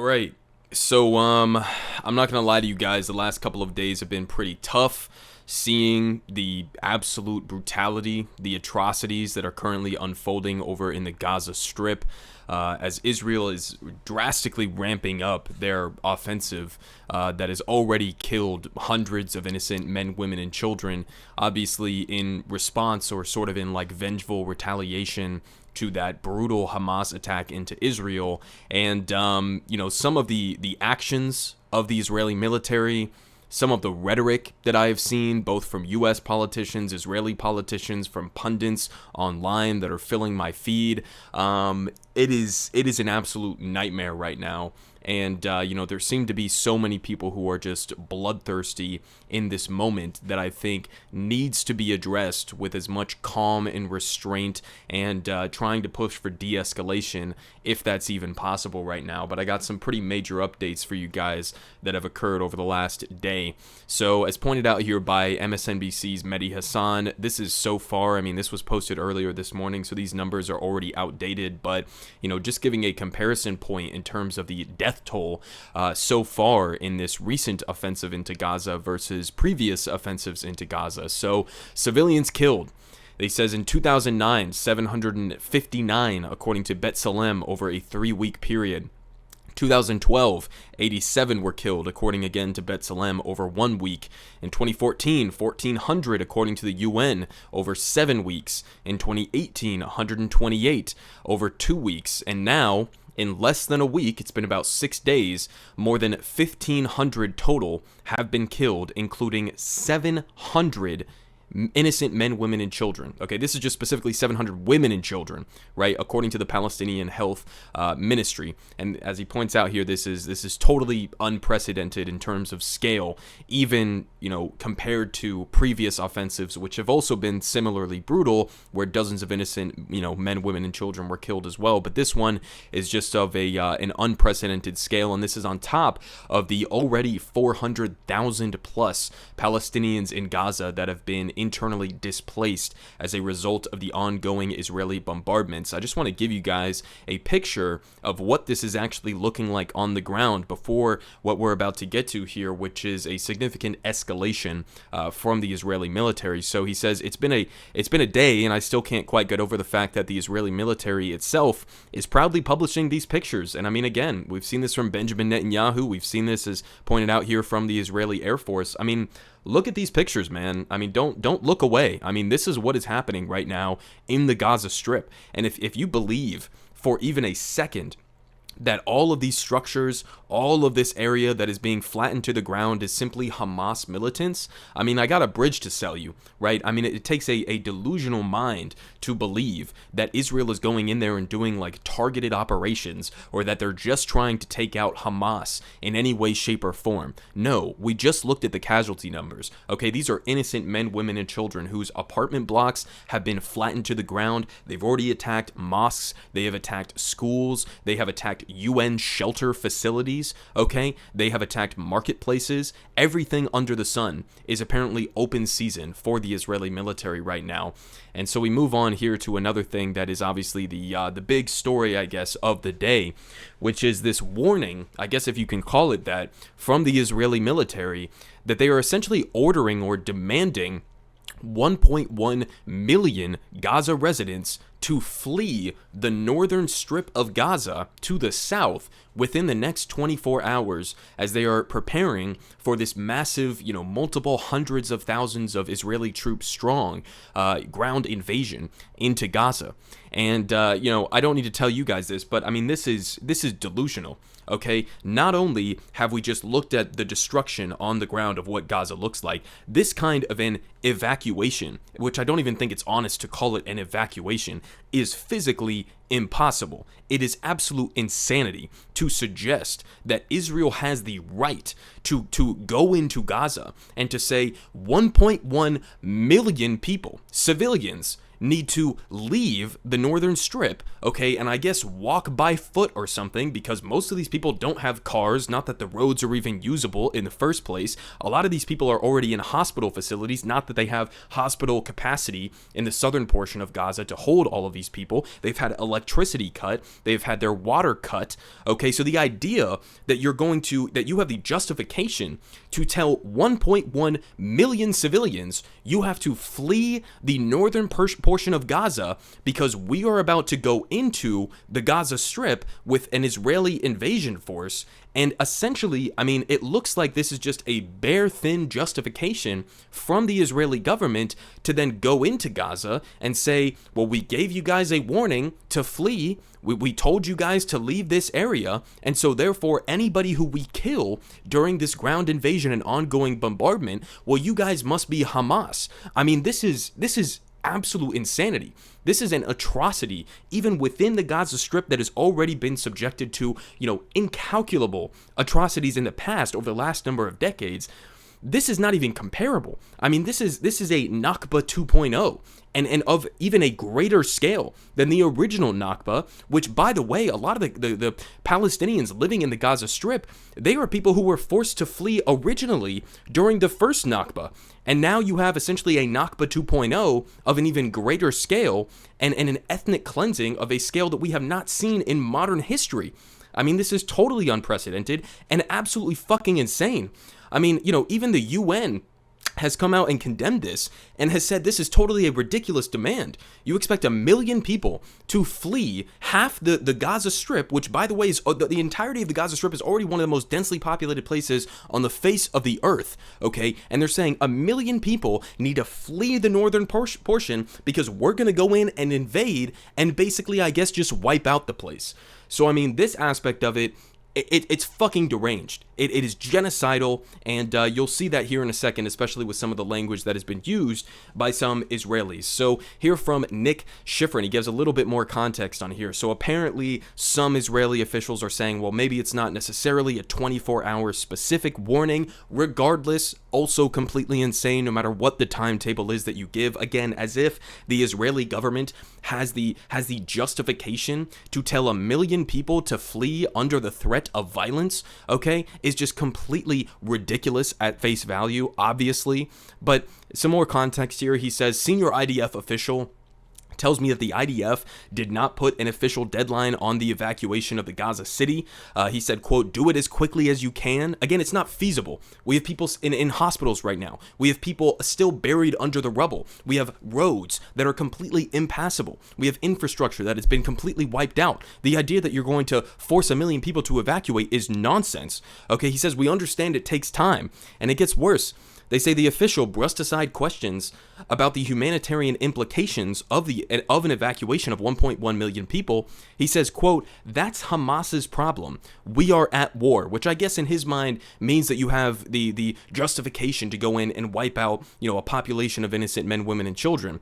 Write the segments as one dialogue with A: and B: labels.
A: All right. So, I'm not gonna lie to you guys. The last couple of days have been pretty tough. Seeing the absolute brutality, the atrocities that are currently unfolding over in the Gaza Strip, as Israel is drastically ramping up their offensive that has already killed hundreds of innocent men, women, and children, obviously in response or sort of in like vengeful retaliation to that brutal Hamas attack into Israel. And, some of the actions of the Israeli military, some of the rhetoric that I have seen, both from U.S. politicians, Israeli politicians, from pundits online that are filling my feed, it is an absolute nightmare right now. And, there seem to be so many people who are just bloodthirsty in this moment that I think needs to be addressed with as much calm and restraint and trying to push for de-escalation if that's even possible right now. But I got some pretty major updates for you guys that have occurred over the last day. So as pointed out here by MSNBC's Mehdi Hassan, this is so far, this was posted earlier this morning, so these numbers are already outdated, but, just giving a comparison point in terms of the death toll so far in this recent offensive into Gaza versus previous offensives into Gaza. So civilians killed. He says in 2009, 759, according to B'Tselem, over a 3-week period. 2012, 87 were killed, according again to B'Tselem, over 1 week. In 2014, 1,400, according to the UN, over 7 weeks. In 2018, 128, over 2 weeks. And now, in less than a week, it's been about 6 days, more than 1,500 total have been killed, including 700 innocent men, women, and children. Okay, this is just specifically 700 women and children, right? According to the Palestinian Health Ministry. And as he points out here, this is totally unprecedented in terms of scale, even compared to previous offensives, which have also been similarly brutal, where dozens of innocent men, women, and children were killed as well. But this one is just of an unprecedented scale, and this is on top of the already 400,000 plus Palestinians in Gaza that have been internally displaced as a result of the ongoing Israeli bombardments. I just want to give you guys a picture of what this is actually looking like on the ground before what we're about to get to here, which is a significant escalation from the Israeli military. So he says it's been a day, and I still can't quite get over the fact that the Israeli military itself is proudly publishing these pictures. And again, we've seen this from Benjamin Netanyahu. We've seen this as pointed out here from the Israeli Air Force. Look at these pictures, man. Don't look away. This is what is happening right now in the Gaza Strip. And if you believe for even a second that all of these structures, all of this area that is being flattened to the ground is simply Hamas militants, I got a bridge to sell you, right? It takes a delusional mind to believe that Israel is going in there and doing like targeted operations, or that they're just trying to take out Hamas in any way, shape, or form. No, we just looked at the casualty numbers. Okay, these are innocent men, women, and children whose apartment blocks have been flattened to the ground. They've already attacked mosques. They have attacked schools. They have attacked UN shelter facilities, okay? They have attacked marketplaces. Everything under the sun is apparently open season for the Israeli military right now. And so we move on here to another thing that is obviously the big story, I guess, of the day, which is this warning, I guess if you can call it that, from the Israeli military that they are essentially ordering or demanding 1.1 million Gaza residents to flee the northern strip of Gaza to the south within the next 24 hours as they are preparing for this massive, multiple hundreds of thousands of Israeli troops strong ground invasion into Gaza. And, I don't need to tell you guys this, but this is delusional. Okay, not only have we just looked at the destruction on the ground of what Gaza looks like, this kind of an evacuation, which I don't even think it's honest to call it an evacuation, is physically impossible. It is absolute insanity to suggest that Israel has the right to go into Gaza and to say 1.1 million people, civilians, need to leave the northern strip, okay, and I guess walk by foot or something, because most of these people don't have cars, not that the roads are even usable in the first place. A lot of these people are already in hospital facilities, not that they have hospital capacity in the southern portion of Gaza to hold all of these people. They've had electricity cut, they've had their water cut, okay, so the idea that you have the justification to tell 1.1 million civilians you have to flee the northern portion of Gaza because we are about to go into the Gaza Strip with an Israeli invasion force. And essentially, I mean, it looks like this is just a bare thin justification from the Israeli government to then go into Gaza and say, well, we gave you guys a warning to flee. We told you guys to leave this area. And so therefore, anybody who we kill during this ground invasion and ongoing bombardment, well, you guys must be Hamas. I mean, this is absolute insanity. This is an atrocity, even within the Gaza Strip that has already been subjected to, incalculable atrocities in the past over the last number of decades. This is not even comparable. I mean, this is a Nakba 2.0 and of even a greater scale than the original Nakba, which, by the way, a lot of the Palestinians living in the Gaza Strip, they were people who were forced to flee originally during the first Nakba. And now you have essentially a Nakba 2.0 of an even greater scale and an ethnic cleansing of a scale that we have not seen in modern history. I mean, this is totally unprecedented and absolutely fucking insane. I mean, even the UN has come out and condemned this and has said this is totally a ridiculous demand. You expect 1 million people to flee half the Gaza Strip, which, by the way, is the entirety of the Gaza Strip is already one of the most densely populated places on the face of the earth, okay? And they're saying 1 million people need to flee the northern portion because we're going to go in and invade and basically, I guess, just wipe out the place. So, I mean, this aspect of it's fucking deranged. It is genocidal, and you'll see that here in a second, especially with some of the language that has been used by some Israelis. So here from Nick Schifrin, he gives a little bit more context on here. So apparently some Israeli officials are saying, well, maybe it's not necessarily a 24-hour specific warning. Regardless, also completely insane no matter what the timetable is that you give. Again, as if the Israeli government has the justification to tell 1 million people to flee under the threat of violence, okay, is just completely ridiculous at face value, obviously. But some more context here. He says, senior IDF official tells me that the IDF did not put an official deadline on the evacuation of the Gaza city. He said, quote, do it as quickly as you can. Again, it's not feasible. We have people in hospitals right now. We have people still buried under the rubble. We have roads that are completely impassable. We have infrastructure that has been completely wiped out. The idea that you're going to force 1 million people to evacuate is nonsense. Okay, he says, we understand it takes time, and it gets worse. They say the official brushed aside questions about the humanitarian implications of an evacuation of 1.1 million people. He says, quote, that's Hamas's problem. We are at war, which I guess in his mind means that you have the justification to go in and wipe out, a population of innocent men, women, and children.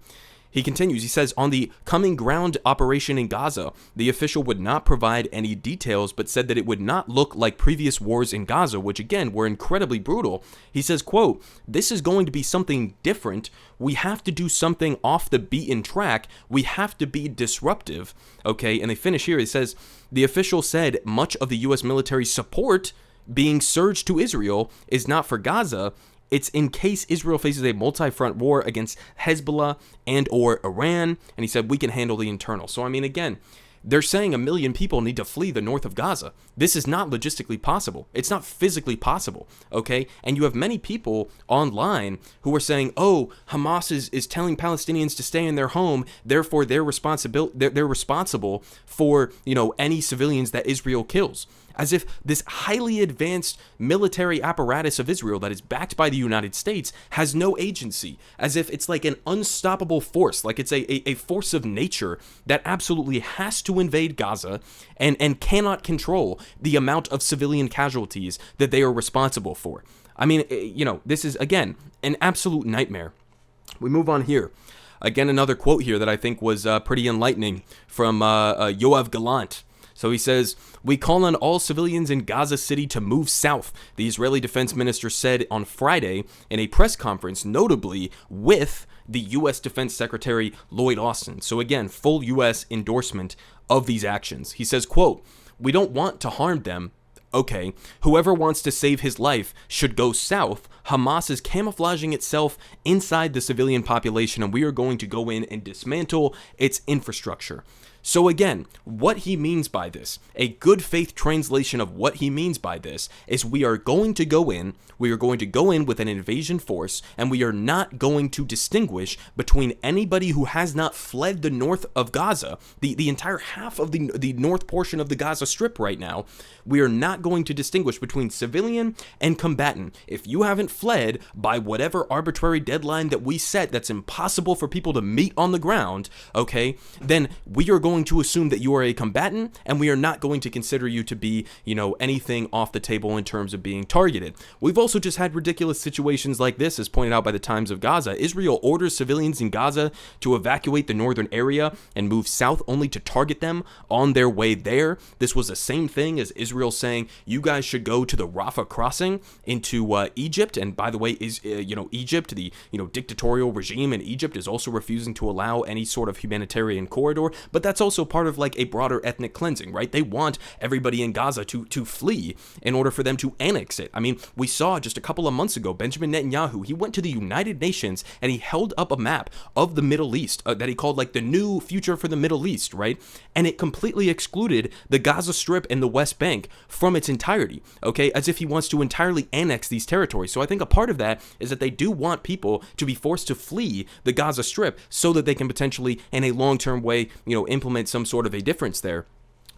A: He continues, he says, on the coming ground operation in Gaza, the official would not provide any details, but said that it would not look like previous wars in Gaza, which again were incredibly brutal. He says, quote, this is going to be something different. We have to do something off the beaten track. We have to be disruptive. Okay, and they finish here. He says, the official said much of the U.S. military support being surged to Israel is not for Gaza. It's in case Israel faces a multi-front war against Hezbollah and or Iran, and he said we can handle the internal. So, I mean, again, they're saying 1 million people need to flee the north of Gaza. This is not logistically possible. It's not physically possible, okay? And you have many people online who are saying, oh, Hamas is telling Palestinians to stay in their home, therefore they're responsible for, any civilians that Israel kills. As if this highly advanced military apparatus of Israel that is backed by the United States has no agency. As if it's like an unstoppable force, like it's a force of nature that absolutely has to invade Gaza and cannot control the amount of civilian casualties that they are responsible for. I mean, this is, again, an absolute nightmare. We move on here. Again, another quote here that I think was pretty enlightening from Yoav Gallant. So he says, "We call on all civilians in Gaza City to move south," the Israeli defense minister said on Friday in a press conference, notably with the U.S. Defense Secretary Lloyd Austin. So again, full U.S. endorsement of these actions. He says, quote, "We don't want to harm them. Okay, whoever wants to save his life should go south. Hamas is camouflaging itself inside the civilian population, and we are going to go in and dismantle its infrastructure." So again, what he means by this, a good faith translation of what he means by this, is we are going to go in with an invasion force, and we are not going to distinguish between anybody who has not fled the north of Gaza, the entire half of the north portion of the Gaza Strip right now. We are not going to distinguish between civilian and combatant. If you haven't fled by whatever arbitrary deadline that we set that's impossible for people to meet on the ground, okay, then we are going to assume that you are a combatant, and we are not going to consider you to be, anything off the table in terms of being targeted. We've also just had ridiculous situations like this, as pointed out by the Times of Gaza. Israel orders civilians in Gaza to evacuate the northern area and move south only to target them on their way there. This was the same thing as Israel saying, you guys should go to the Rafah crossing into Egypt. And by the way, Egypt, the dictatorial regime in Egypt, is also refusing to allow any sort of humanitarian corridor. But that's also part of like a broader ethnic cleansing, right? They want everybody in Gaza to flee in order for them to annex it. I mean, we saw just a couple of months ago, Benjamin Netanyahu, he went to the United Nations and he held up a map of the Middle East that he called like the new future for the Middle East, right? And it completely excluded the Gaza Strip and the West Bank from its entirety, okay? As if he wants to entirely annex these territories. So I think a part of that is that they do want people to be forced to flee the Gaza Strip so that they can potentially, in a long-term way, implement some sort of a difference there.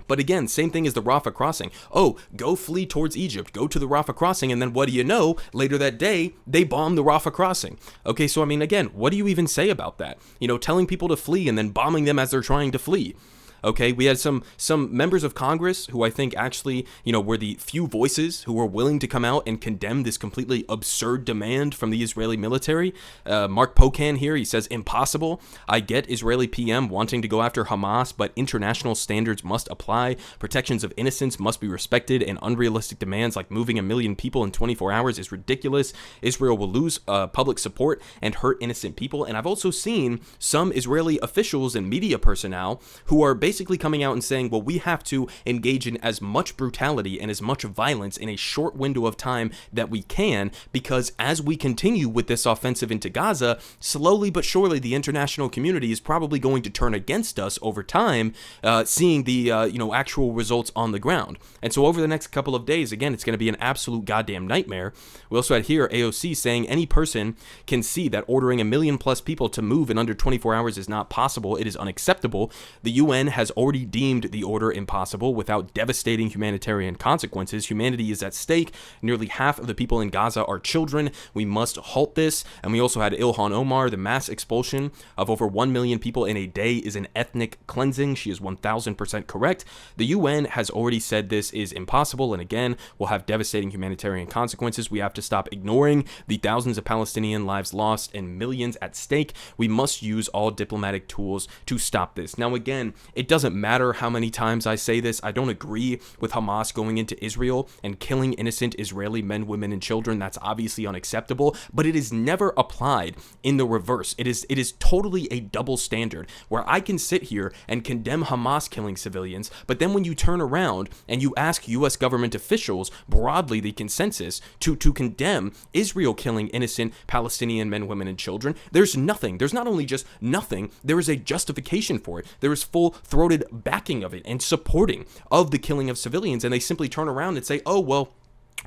A: But again, same thing as the Rafah crossing. Oh, go flee towards Egypt, go to the Rafah crossing, and then what do you know? Later that day, they bomb the Rafah crossing. Okay, so I mean, again, what do you even say about that? Telling people to flee and then bombing them as they're trying to flee. Okay, we had some members of Congress who I think actually, were the few voices who were willing to come out and condemn this completely absurd demand from the Israeli military. Mark Pocan here, he says, impossible. I get Israeli PM wanting to go after Hamas, but international standards must apply. Protections of innocence must be respected, and unrealistic demands like moving 1 million people in 24 hours is ridiculous. Israel will lose public support and hurt innocent people. And I've also seen some Israeli officials and media personnel who are basically coming out and saying, well, we have to engage in as much brutality and as much violence in a short window of time that we can, because as we continue with this offensive into Gaza, slowly but surely the international community is probably going to turn against us over time, seeing the actual results on the ground. And so over the next couple of days, again, it's going to be an absolute goddamn nightmare. We also had here AOC saying any person can see that ordering 1 million plus people to move in under 24 hours is not possible. It is unacceptable. The UN has already deemed the order impossible without devastating humanitarian consequences. Humanity is at stake. Nearly half of the people in Gaza are children. We must halt this. And we also had Ilhan Omar. The mass expulsion of over 1 million people in a day is an ethnic cleansing. She is 1000% correct. The UN has already said this is impossible, and again, will have devastating humanitarian consequences. We have to stop ignoring the thousands of Palestinian lives lost and millions at stake. We must use all diplomatic tools to stop this. Now, again, it doesn't matter how many times I say this. I don't agree with Hamas going into Israel and killing innocent Israeli men, women, and children. That's obviously unacceptable, but it is never applied in the reverse. It is totally a double standard where I can sit here and condemn Hamas killing civilians, but then when you turn around and you ask U.S. government officials, broadly the consensus, to condemn Israel killing innocent Palestinian men, women, and children, there's nothing. There's not only just nothing, there is a justification for it. There is full-throated backing of it and supporting of the killing of civilians, and they simply turn around and say, oh, well,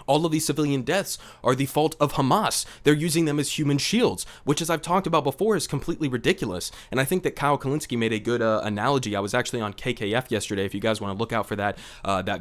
A: all of these civilian deaths are the fault of Hamas. They're using them as human shields, which, as I've talked about before, is completely ridiculous. And I think that Kyle Kalinske made a good analogy. I was actually on KKF yesterday. If you guys want to look out for that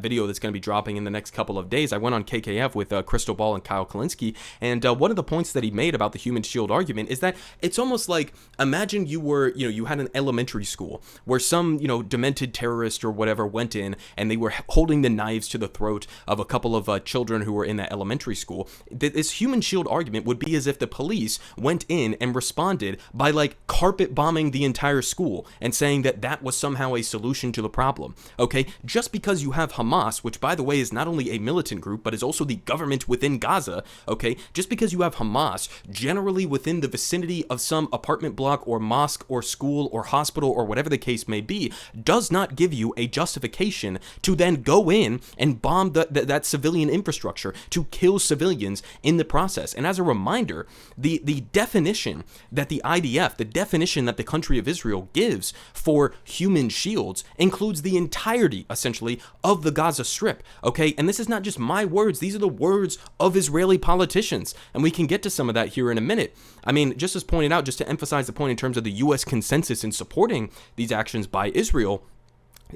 A: video that's going to be dropping in the next couple of days, I went on KKF with Crystal Ball and Kyle Kalinske. And one of the points that he made about the human shield argument is that it's almost like, imagine you had an elementary school where some, demented terrorist or whatever went in and they were holding the knives to the throat of a couple of children who who were in that elementary school, this human shield argument would be as if the police went in and responded by like carpet bombing the entire school and saying that that was somehow a solution to the problem. Okay, just because you have Hamas, which by the way is not only a militant group but is also the government within Gaza, okay, just because you have Hamas generally within the vicinity of some apartment block or mosque or school or hospital or whatever the case may be, does not give you a justification to then go in and bomb that civilian infrastructure, to kill civilians in the process. And as a reminder, the definition that the IDF, the definition that the country of Israel gives for human shields includes the entirety, essentially, of the Gaza Strip, okay? And this is not just my words, these are the words of Israeli politicians, and we can get to some of that here in a minute. I mean, just as pointed out, just to emphasize the point in terms of the U.S. consensus in supporting these actions by Israel,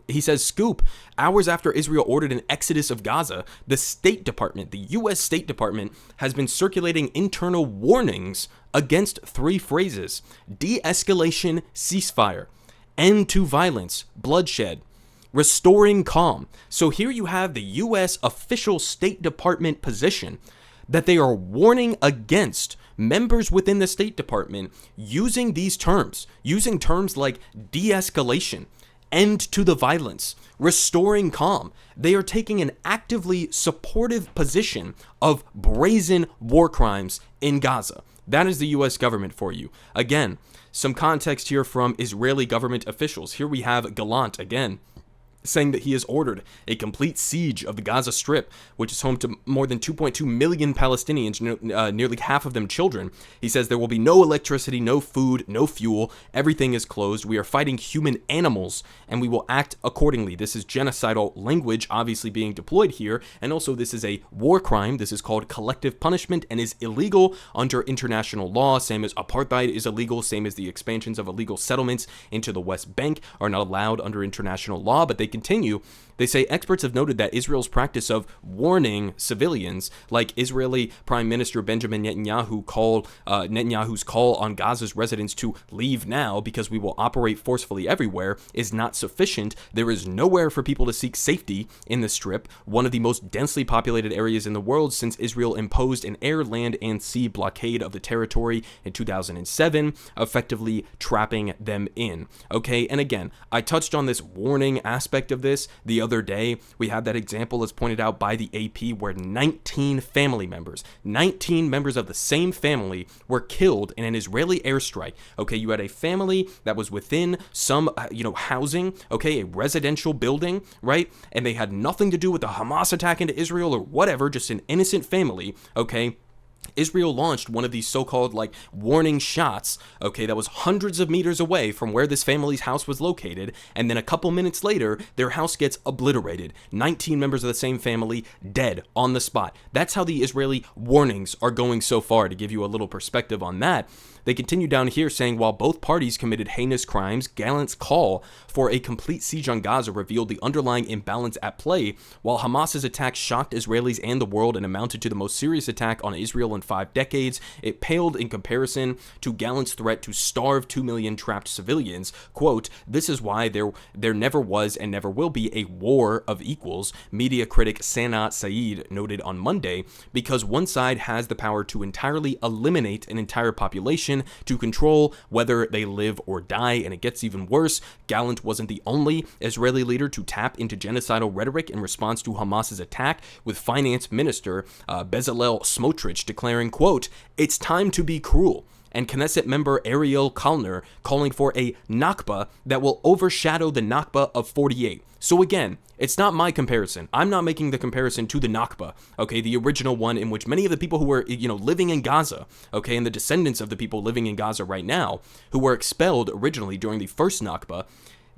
A: he says, scoop, hours after Israel ordered an exodus of Gaza, the State Department, the U.S. State Department, has been circulating internal warnings against three phrases: de-escalation, ceasefire, end to violence, bloodshed, restoring calm. So here you have the U.S. official State Department position that they are warning against members within the State Department using these terms, using terms like de-escalation, end to the violence, restoring calm. They are taking an actively supportive position of brazen war crimes in Gaza. That is the U.S. government for you. Again, some context here from Israeli government officials. Here we have Gallant again, saying that he has ordered a complete siege of the Gaza Strip, which is home to more than 2.2 million Palestinians, nearly half of them children. He says there will be no electricity, no food, no fuel. Everything is closed. We are fighting human animals, and we will act accordingly. This is genocidal language obviously being deployed here, and also this is a war crime. This is called collective punishment and is illegal under international law, same as apartheid is illegal, same as the expansions of illegal settlements into the West Bank are not allowed under international law. But they continue. They say experts have noted that Israel's practice of warning civilians, like Israeli Prime Minister Benjamin Netanyahu's call on Gaza's residents to leave now because we will operate forcefully everywhere, is not sufficient. There is nowhere for people to seek safety in the Strip, one of the most densely populated areas in the world since Israel imposed an air, land, and sea blockade of the territory in 2007, effectively trapping them in. Okay, and again, I touched on this warning aspect of this the other day. We had that example as pointed out by the AP where 19 members of the same family were killed in an Israeli airstrike. Okay, you had a family that was within some, housing, okay, a residential building, right? And they had nothing to do with the Hamas attack into Israel or whatever, just an innocent family, okay? Israel launched one of these so-called warning shots, okay, that was hundreds of meters away from where this family's house was located, and then a couple minutes later, their house gets obliterated. 19 members of the same family dead on the spot. That's how the Israeli warnings are going so far, to give you a little perspective on that. They continue down here saying, while both parties committed heinous crimes, Gallant's call for a complete siege on Gaza revealed the underlying imbalance at play. While Hamas's attack shocked Israelis and the world and amounted to the most serious attack on Israel in 5 decades, it paled in comparison to Gallant's threat to starve 2 million trapped civilians. Quote, this is why there never was and never will be a war of equals, media critic Sanat Saeed noted on Monday, because one side has the power to entirely eliminate an entire population, to control whether they live or die. And it gets even worse. Gallant wasn't the only Israeli leader to tap into genocidal rhetoric in response to Hamas's attack, with Finance Minister Bezalel Smotrich declaring, quote, it's time to be cruel, and Knesset member Ariel Kalner calling for a Nakba that will overshadow the Nakba of 48. So again, it's not my comparison. I'm not making the comparison to the Nakba, okay, the original one in which many of the people who were, living in Gaza, okay, and the descendants of the people living in Gaza right now, who were expelled originally during the first Nakba,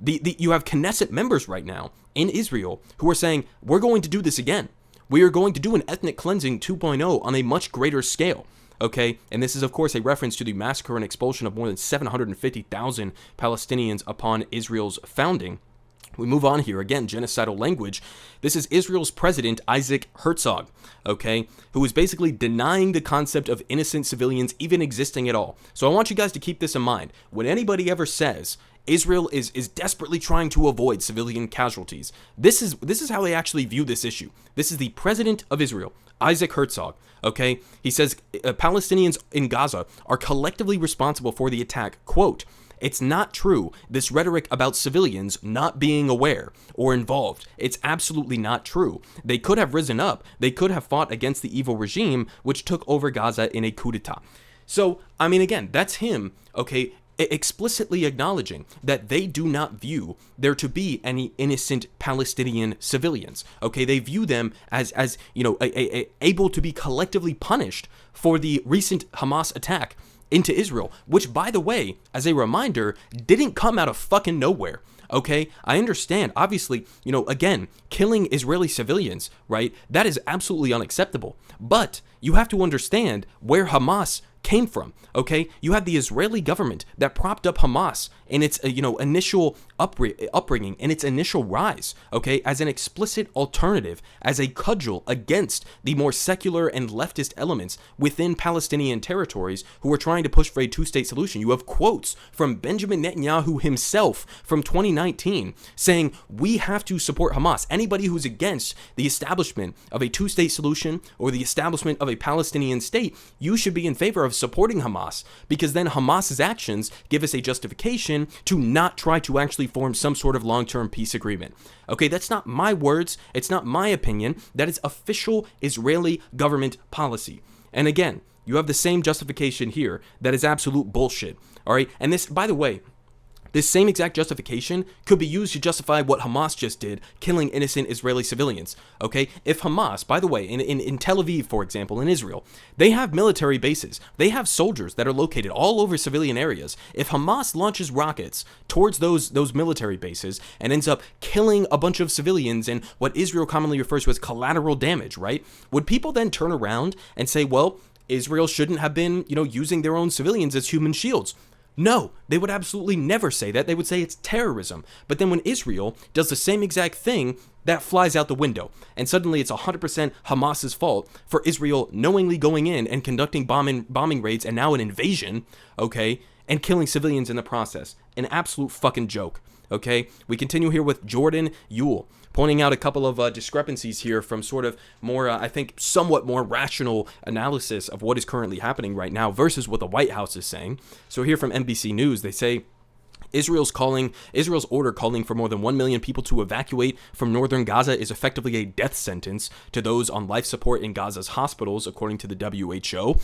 A: you have Knesset members right now in Israel who are saying, we're going to do this again. We are going to do an ethnic cleansing 2.0 on a much greater scale. Okay, and this is of course a reference to the massacre and expulsion of more than 750,000 Palestinians upon Israel's founding. We move on here, again, genocidal language. This is Israel's president, Isaac Herzog, okay, who is basically denying the concept of innocent civilians even existing at all. So I want you guys to keep this in mind. When anybody ever says Israel is desperately trying to avoid civilian casualties. This is how they actually view this issue. This is the president of Israel, Isaac Herzog. Okay, he says Palestinians in Gaza are collectively responsible for the attack. Quote, "It's not true, this rhetoric about civilians not being aware or involved. It's absolutely not true. They could have risen up. They could have fought against the evil regime which took over Gaza in a coup d'etat." So, I mean, again, that's him, okay, explicitly acknowledging that they do not view there to be any innocent Palestinian civilians. Okay, they view them as able to be collectively punished for the recent Hamas attack into Israel, which, by the way, as a reminder, didn't come out of fucking nowhere. Okay, I understand, obviously, again, killing Israeli civilians, right? That is absolutely unacceptable. But you have to understand where Hamas came from, okay? You had the Israeli government that propped up Hamas in its, initial upbringing, in its initial rise, okay, as an explicit alternative, as a cudgel against the more secular and leftist elements within Palestinian territories who were trying to push for a two-state solution. You have quotes from Benjamin Netanyahu himself from 2019 saying, we have to support Hamas. Anybody who's against the establishment of a two-state solution or the establishment of a Palestinian state, you should be in favor of supporting Hamas, because then Hamas's actions give us a justification to not try to actually form some sort of long-term peace agreement. Okay, that's not my words. It's not my opinion. That is official Israeli government policy. And again, you have the same justification here. That is absolute bullshit. All right. And this, by the way, this same exact justification could be used to justify what Hamas just did, killing innocent Israeli civilians. Okay, if Hamas, by the way, in Tel Aviv, for example, in Israel, they have military bases. They have soldiers that are located all over civilian areas. If Hamas launches rockets towards those military bases and ends up killing a bunch of civilians and what Israel commonly refers to as collateral damage, right? Would people then turn around and say, well, Israel shouldn't have been, using their own civilians as human shields? No, they would absolutely never say that. They would say it's terrorism. But then when Israel does the same exact thing, that flies out the window. And suddenly it's 100% Hamas's fault for Israel knowingly going in and conducting bombing raids and now an invasion, okay, and killing civilians in the process. An absolute fucking joke, okay? We continue here with Jordan Ewell, pointing out a couple of discrepancies here from sort of more, I think, somewhat more rational analysis of what is currently happening right now versus what the White House is saying. So here from NBC News, they say, Israel's order calling for more than 1 million people to evacuate from northern Gaza is effectively a death sentence to those on life support in Gaza's hospitals, according to the WHO.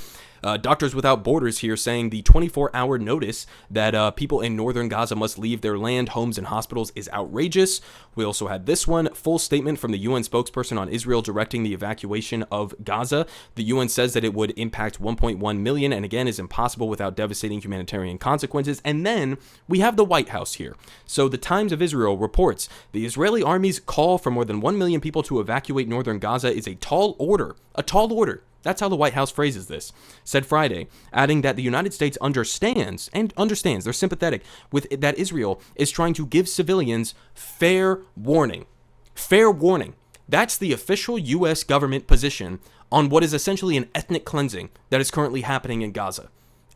A: Doctors Without Borders here saying the 24-hour notice that people in northern Gaza must leave their land, homes, and hospitals is outrageous. We also had this one, full statement from the UN spokesperson on Israel directing the evacuation of Gaza. The UN says that it would impact 1.1 million and again is impossible without devastating humanitarian consequences. And then we have the White House here. So the Times of Israel reports the Israeli army's call for more than 1 million people to evacuate northern Gaza is a tall order. A tall order. That's how the White House phrases this, said Friday, adding that the United States understands, they're sympathetic with that Israel is trying to give civilians fair warning. Fair warning. That's the official U.S. government position on what is essentially an ethnic cleansing that is currently happening in Gaza.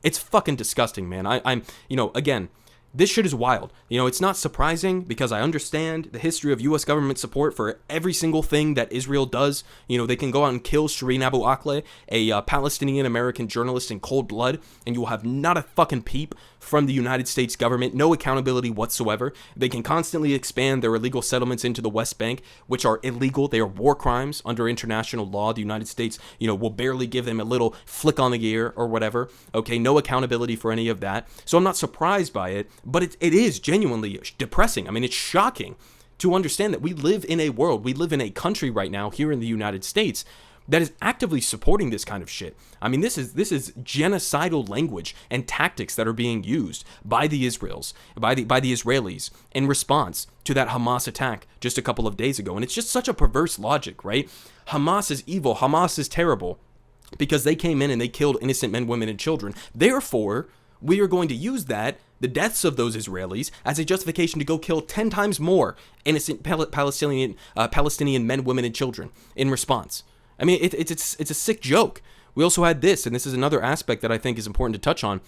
A: It's fucking disgusting, man. Again, this shit is wild. It's not surprising because I understand the history of U.S. government support for every single thing that Israel does. They can go out and kill Shireen Abu Akleh, a Palestinian-American journalist, in cold blood, and you will have not a fucking peep from the United States government, no accountability whatsoever. They can constantly expand their illegal settlements into the West Bank, which are illegal. They are war crimes under international law. The United States, will barely give them a little flick on the ear or whatever. Okay, no accountability for any of that. So I'm not surprised by it, but it is genuinely depressing. I mean, it's shocking to understand that we live in a country right now here in the United States that is actively supporting this kind of shit. I mean, this is genocidal language and tactics that are being used by the Israelis in response to that Hamas attack just a couple of days ago. And it's just such a perverse logic, right? Hamas is evil. Hamas is terrible because they came in and they killed innocent men, women, and children. Therefore, we are going to use the deaths of those Israelis, as a justification to go kill 10 times more innocent Palestinian men, women, and children in response. I mean, it's a sick joke. We also had this, and this is another aspect that I think is important to touch on.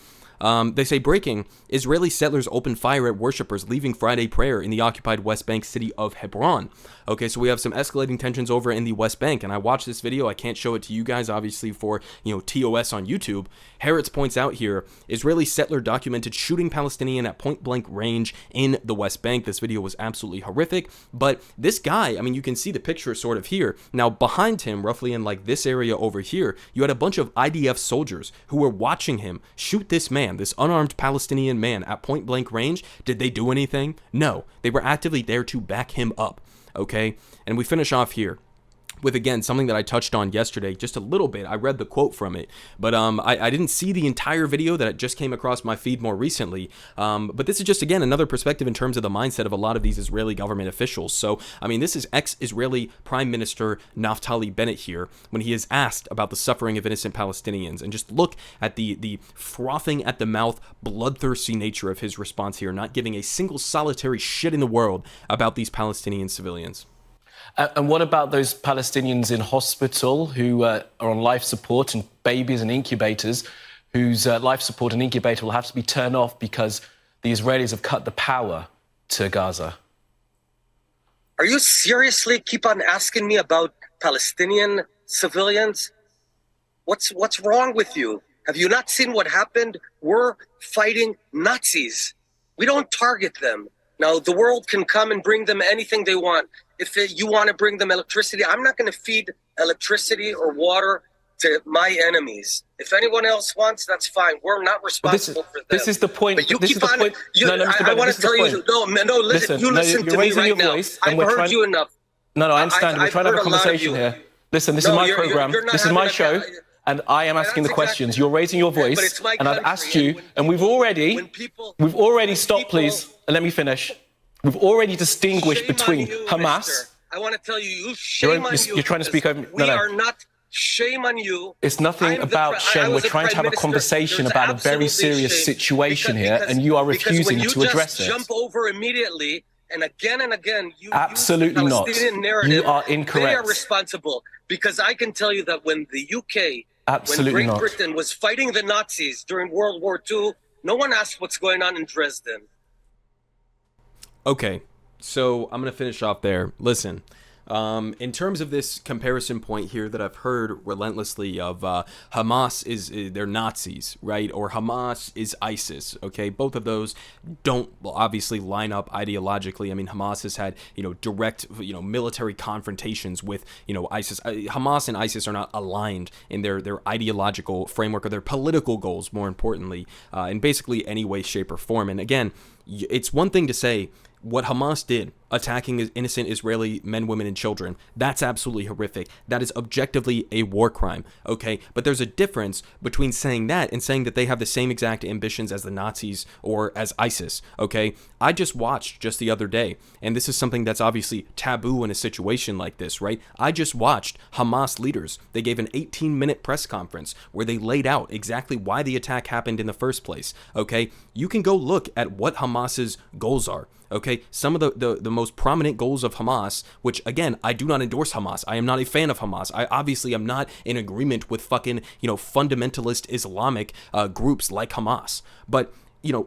A: They say, breaking, Israeli settlers open fire at worshippers leaving Friday prayer in the occupied West Bank city of Hebron. Okay, so we have some escalating tensions over in the West Bank, and I watched this video. I can't show it to you guys, obviously, for, TOS on YouTube. Harrods points out here, Israeli settler documented shooting Palestinian at point-blank range in the West Bank. This video was absolutely horrific, but this guy, I mean, you can see the picture sort of here. Now, behind him, roughly in like this area over here, you had a bunch of IDF soldiers who were watching him shoot this man, this unarmed Palestinian man, at point blank range. Did they do anything? No, they were actively there to back him up. Okay, and we finish off here with, again, something that I touched on yesterday just a little bit. I read the quote from it, but I didn't see the entire video that just came across my feed more recently. But this is just, again, another perspective in terms of the mindset of a lot of these Israeli government officials. So, I mean, this is ex-Israeli Prime Minister Naftali Bennett here when he is asked about the suffering of innocent Palestinians. And just look at the frothing at the mouth, bloodthirsty nature of his response here, not giving a single solitary shit in the world about these Palestinian civilians.
B: And what about those Palestinians in hospital who are on life support, and babies and incubators whose life support and incubator will have to be turned off because the Israelis have cut the power to Gaza?
C: Are you seriously keep on asking me about Palestinian civilians? What's wrong with you? Have you not seen what happened? We're fighting Nazis. We don't target them. Now, the world can come and bring them anything they want. If you want to bring them electricity, I'm not going to feed electricity or water to my enemies. If anyone else wants, that's fine. We're not responsible for them.
B: This is the point.
C: But you
B: this
C: keep
B: is the
C: on.
B: point.
C: I want to tell you. No. Listen. You listen to me right now. I've heard you enough.
B: No, I understand. We're trying to have a conversation here. Listen, this is my program. This is my show. And I am asking the questions. You're raising your voice, and I've asked you, and we've already stopped, please, and let me finish. We've already distinguished between Hamas.
C: I want to tell you, shame on you.
B: You're trying to speak over.
C: We are not. Shame on you.
B: It's nothing about shame. We're trying to have a conversation about a very serious situation here, and you are refusing to address it.
C: Jump over immediately. And again, you
B: absolutely not. You are incorrect.
C: They are responsible, because I can tell you that when the UK,
B: absolutely
C: when Great Britain was fighting the Nazis during World War II, no one asked what's going on in Dresden.
A: Okay, so I'm going to finish off there. Listen, in terms of this comparison point here that I've heard relentlessly of Hamas they're Nazis, right? Or Hamas is ISIS, okay? Both of those don't obviously line up ideologically. I mean, Hamas has had, direct, military confrontations with, ISIS. Hamas and ISIS are not aligned in their ideological framework or their political goals, more importantly, in basically any way, shape, or form. And again, it's one thing to say, what Hamas did, attacking innocent Israeli men, women, and children, that's absolutely horrific. That is objectively a war crime, okay? But there's a difference between saying that and saying that they have the same exact ambitions as the Nazis or as ISIS, okay? I just watched just the other day, and this is something that's obviously taboo in a situation like this, right? I just watched Hamas leaders. They gave an 18-minute press conference where they laid out exactly why the attack happened in the first place, okay? You can go look at what Hamas's goals are. Okay, some of the most prominent goals of Hamas, which, again, I do not endorse Hamas. I am not a fan of Hamas. I obviously am not in agreement with fucking, fundamentalist Islamic groups like Hamas. But,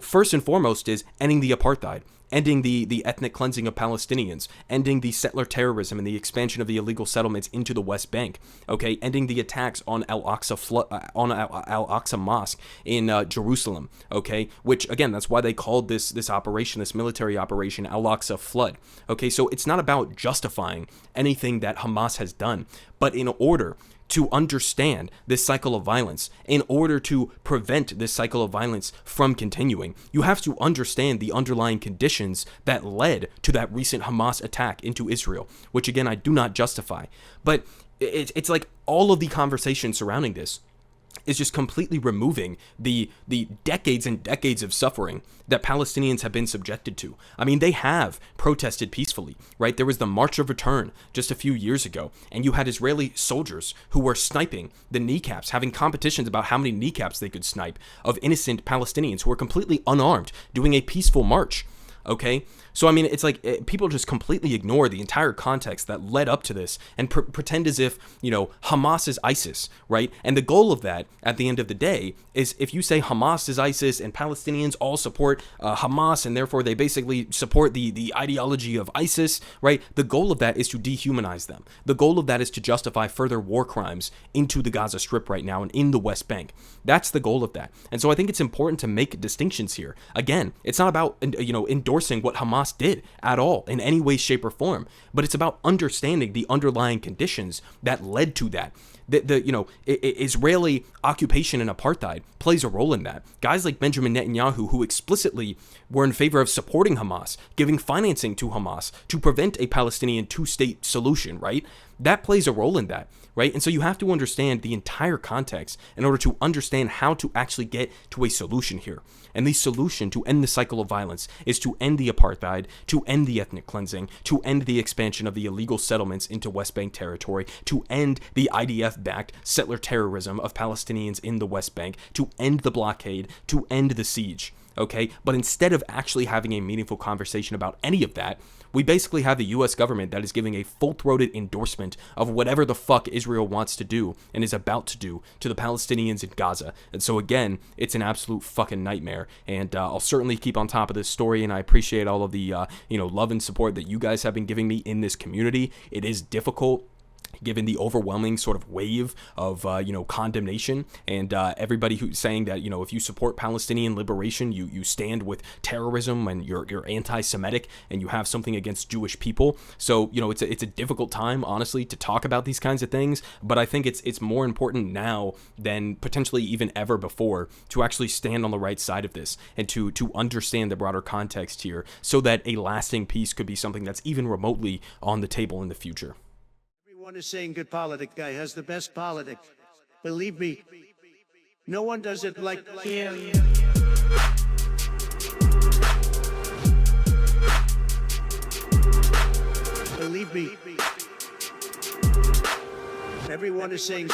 A: first and foremost is ending the apartheid, ending the ethnic cleansing of Palestinians, ending the settler terrorism and the expansion of the illegal settlements into the West Bank, okay, ending the attacks on Al-Aqsa Mosque in Jerusalem, okay, which, again, that's why they called this operation, this military operation, Al-Aqsa Flood, okay, so it's not about justifying anything that Hamas has done, but in order to understand this cycle of violence, in order to prevent this cycle of violence from continuing, you have to understand the underlying conditions that led to that recent Hamas attack into Israel, which, again, I do not justify. But it's like all of the conversation surrounding this is just completely removing the decades and decades of suffering that Palestinians have been subjected to. I mean, they have protested peacefully, right? There was the March of Return just a few years ago, and you had Israeli soldiers who were sniping the kneecaps, having competitions about how many kneecaps they could snipe of innocent Palestinians who were completely unarmed, doing a peaceful march. Okay, So, I mean, it's like people just completely ignore the entire context that led up to this and pretend as if, Hamas is ISIS, right? And the goal of that, at the end of the day, is if you say Hamas is ISIS and Palestinians all support Hamas and therefore they basically support the ideology of ISIS, right? The goal of that is to dehumanize them. The goal of that is to justify further war crimes into the Gaza Strip right now and in the West Bank. That's the goal of that. And so I think it's important to make distinctions here. Again, it's not about, endorsing what Hamas did at all in any way, shape, or form, but it's about understanding the underlying conditions that led to that. The Israeli occupation and apartheid plays a role in that. Guys like Benjamin Netanyahu, who explicitly were in favor of supporting Hamas, giving financing to Hamas to prevent a Palestinian two-state solution, right? That plays a role in that, right? And so you have to understand the entire context in order to understand how to actually get to a solution here. And the solution to end the cycle of violence is to end the apartheid, to end the ethnic cleansing, to end the expansion of the illegal settlements into West Bank territory, to end the IDF-backed settler terrorism of Palestinians in the West Bank, to end the blockade, to end the siege. Okay, but instead of actually having a meaningful conversation about any of that, we basically have the U.S. government that is giving a full-throated endorsement of whatever the fuck Israel wants to do and is about to do to the Palestinians in Gaza. And so again, it's an absolute fucking nightmare. And I'll certainly keep on top of this story, and I appreciate all of the love and support that you guys have been giving me in this community. It is difficult, given the overwhelming sort of wave of, condemnation and everybody who's saying that, if you support Palestinian liberation, you stand with terrorism and you're anti-Semitic and you have something against Jewish people. So, it's a difficult time, honestly, to talk about these kinds of things. But I think it's more important now than potentially even ever before to actually stand on the right side of this and to understand the broader context here so that a lasting peace could be something that's even remotely on the table in the future.
D: Everyone is saying good politic guy has the best politic. Believe me, no one does it like him. Believe me, everyone is saying